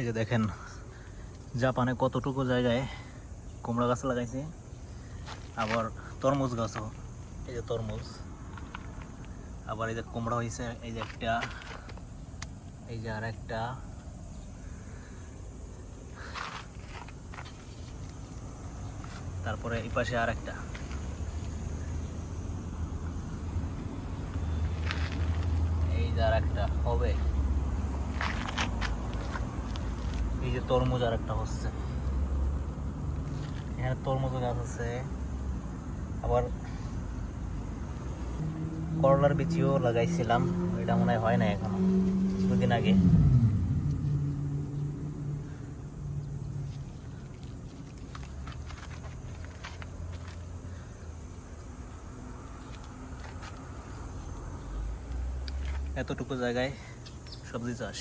এই যে দেখেন জাপানে কতটুকু জায়গায় কুমড়া গাছ লাগাইছে, আবার তরমুজ গাছও। এই যে তরমুজ, আবার এই যে কুমড়া হয়েছে, এই যে একটা, এই যে আর একটা, তারপরে এই পাশে আর একটা, এই যে আর একটা হবে, এই যে তরমুজ আর একটা হচ্ছে, এখানে তরমুজ গাছ আছে। আবার করলার বীজও লাগাইছিলাম, এটা মনে হয় না এখনো, কিছুদিন আগে। এতটুকু জায়গায় সবজি চাষ।